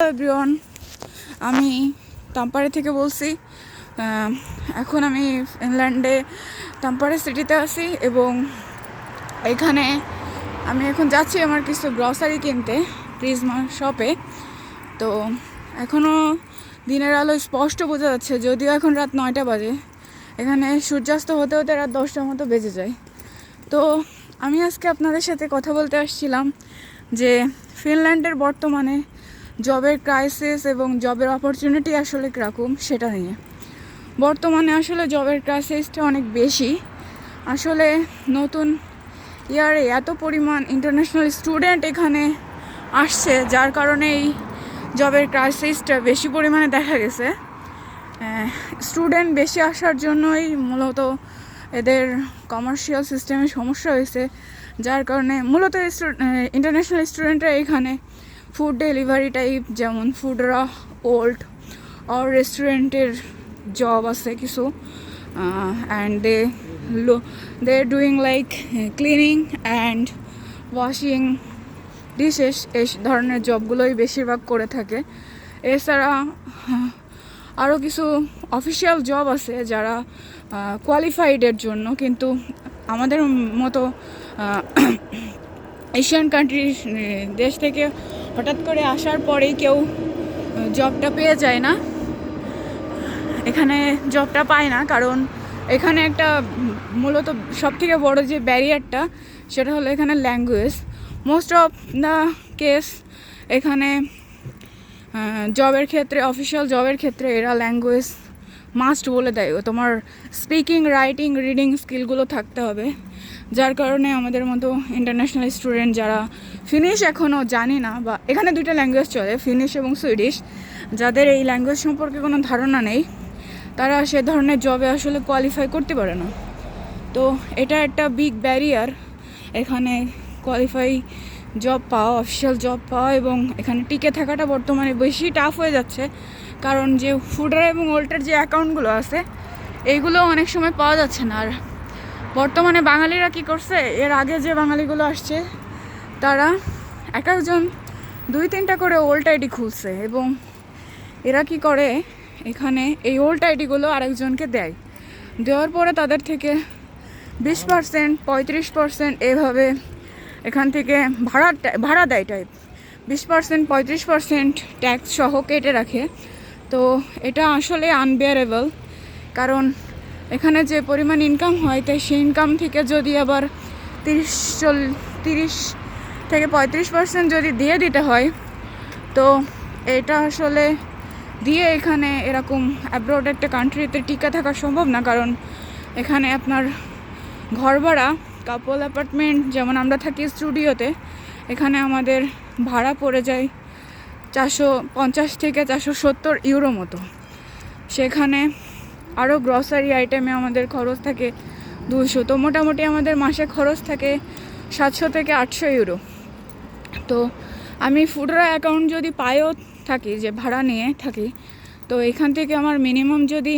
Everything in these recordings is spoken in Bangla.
এভরিওয়ান, আমি তাম্পারে থেকে বলছি। এখন আমি ফিনল্যান্ডে তাম্পারে সিটিতে আছি এবং এখানে আমি এখন যাচ্ছি আমার কিছু গ্রসারি কিনতে প্রিজমা শপে। তো এখনও দিনের আলো স্পষ্ট বোঝা যাচ্ছে, যদিও এখন রাত 9টা বাজে। এখানে সূর্যাস্ত হতে হতে রাত 10টার মতো বেজে যায়। তো আমি আজকে আপনাদের সাথে কথা বলতে আসছিলাম যে ফিনল্যান্ডের বর্তমানে জবের ক্রাইসিস এবং জবের অপরচুনিটি আসলে কীরকম সেটা নিয়ে। বর্তমানে আসলে জবের ক্রাইসিসটা অনেক বেশি। আসলে নতুন ইয়ারে এত পরিমাণ ইন্টারন্যাশনাল স্টুডেন্ট এখানে আসছে, যার কারণে এই জবের ক্রাইসিসটা বেশি পরিমাণে দেখা গেছে। স্টুডেন্ট বেশি আসার জন্যই মূলত এদের কমার্শিয়াল সিস্টেমে সমস্যা হয়েছে, যার কারণে মূলত ইন্টারন্যাশনাল স্টুডেন্টরা এখানে ফুড ডেলিভারি টাইপ, যেমন ফুডরা, ওল্ড আর রেস্টুরেন্টের জব আছে কিছু, and they doing like cleaning and washing dishes, এই ধরনের জবগুলোই বেশিরভাগ করে থাকে। এছাড়া আরও কিছু অফিসিয়াল জব আছে যারা কোয়ালিফাইডের জন্য, কিন্তু আমাদের মতো এশিয়ান কান্ট্রি দেশ থেকে হঠাৎ করে আসার পরেই কেউ জবটা পেয়ে যায় না, এখানে জবটা পায় না। কারণ এখানে একটা মূলত সবথেকে বড় যে ব্যারিয়ারটা সেটা হলো এখানে language. Most of the case এখানে জবের ক্ষেত্রে, অফিসিয়াল জবের ক্ষেত্রে এরা ল্যাঙ্গুয়েজ মাস্ট বলে দেয়, তোমার স্পিকিং, রাইটিং, রিডিং স্কিলগুলো থাকতে হবে। যার কারণে আমাদের মতো ইন্টারন্যাশনাল স্টুডেন্ট যারা ফিনিশ এখনও জানি না, বা এখানে দুইটা ল্যাঙ্গুয়েজ চলে, ফিনিশ এবং সুইডিশ, যাদের এই ল্যাঙ্গুয়েজ সম্পর্কে কোনো ধারণা নেই, তারা সে ধরনের জবে আসলে কোয়ালিফাই করতে পারে না। তো এটা একটা বিগ ব্যারিয়ার এখানে কোয়ালিফাই জব পাওয়া, অফিসিয়াল জব পাওয়া, এবং এখানে টিকে থাকাটা বর্তমানে বেশি টাফ হয়ে যাচ্ছে। কারণ যে ফুডার এবং ওল্টার যে অ্যাকাউন্টগুলো আছে এইগুলো অনেক সময় পাওয়া যাচ্ছে না। আর বর্তমানে বাঙালিরা কি করছে, এর আগে যে বাঙালিগুলো আসছে তারা এক একজন 2-3টা করে ওল্ড আইডি খুলছে, এবং এরা কি করে এখানে এই ওল্ড আইডিগুলো আরেকজনকে দেয়, দেওয়ার পরে তাদের থেকে 20%, 35% এভাবে এখান থেকে ভাড়া দেয় টাইপ, 20%, 35% ট্যাক্স সহ কেটে রাখে। তো এটা আসলে আনবেয়ারেবল, কারণ এখানে যে পরিমাণ ইনকাম হয় তাই সেই ইনকাম থেকে যদি আবার 30 থেকে 35% যদি দিয়ে দিতে হয়, তো এটা আসলে দিয়ে এখানে এরকম অ্যাব্রোড একটা কান্ট্রিতে টিকে থাকা সম্ভব না। কারণ এখানে আপনার ঘর ভাড়া, কাপল অ্যাপার্টমেন্ট, যেমন আমরা থাকি স্টুডিওতে, এখানে আমাদের ভাড়া পড়ে যায় 450 থেকে 470 ইউরো মতো। সেখানে আরও গ্রসারি আইটেমে আমাদের খরচ থাকে 200, তো মোটামুটি আমাদের মাসে খরচ থাকে 700 থেকে 800 ইউরো। তো আমি ফুডরা অ্যাকাউন্ট যদি পাইও থাকি, যে ভাড়া নিয়ে থাকি, তো এখান থেকে আমার মিনিমাম যদি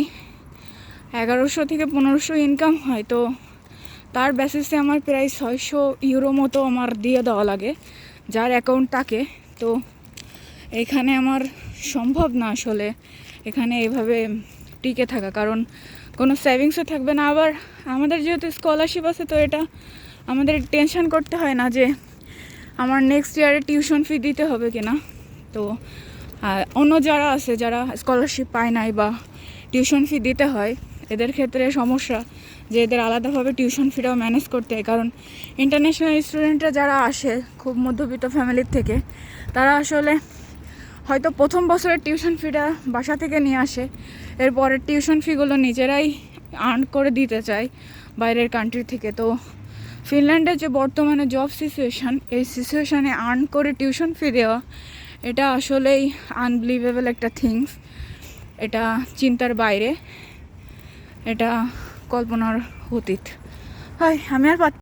1100 থেকে 1500 ইনকাম হয়, তো তার বেসিসে আমার প্রায় 600 ইউরো মতো আমার দিয়ে দেওয়া লাগে যার অ্যাকাউন্ট থাকে। তো এখানে আমার সম্ভব না আসলে এখানে এভাবে টিকে থাকা, কারণ কোনো সেভিংসও থাকবে না। আবার আমাদের যেহেতু স্কলারশিপ আছে, তো এটা আমাদের টেনশন করতে হয় না যে আমার নেক্সট ইয়ারে টিউশন ফি দিতে হবে কিনা। তো অন্য যারা আছে, যারা স্কলারশিপ পায় নাই বা টিউশন ফি দিতে হয়, এদের ক্ষেত্রে সমস্যা যে এদের আলাদাভাবে টিউশন ফিটাও ম্যানেজ করতে হয়। কারণ ইন্টারন্যাশনাল স্টুডেন্টরা যারা আসে খুব মধ্যবিত্ত ফ্যামিলির থেকে, তারা আসলে হয়তো প্রথম বছরের টিউশন ফিটা বাসা থেকে নিয়ে আসে, এরপরের টিউশন ফিগুলো নিজেরাই আর্ন করে দিতে চায় বাইরের কান্ট্রি থেকে। তো ফিনল্যান্ডের যে বর্তমানে জব সিচুয়েশান, এই সিচুয়েশানে আর্ন করে টিউশন ফি দেওয়া, এটা আসলেই আনবিলিভেবল একটা থিংস। এটা চিন্তার বাইরে, এটা কল্পনার অতীত। হয় আমি আর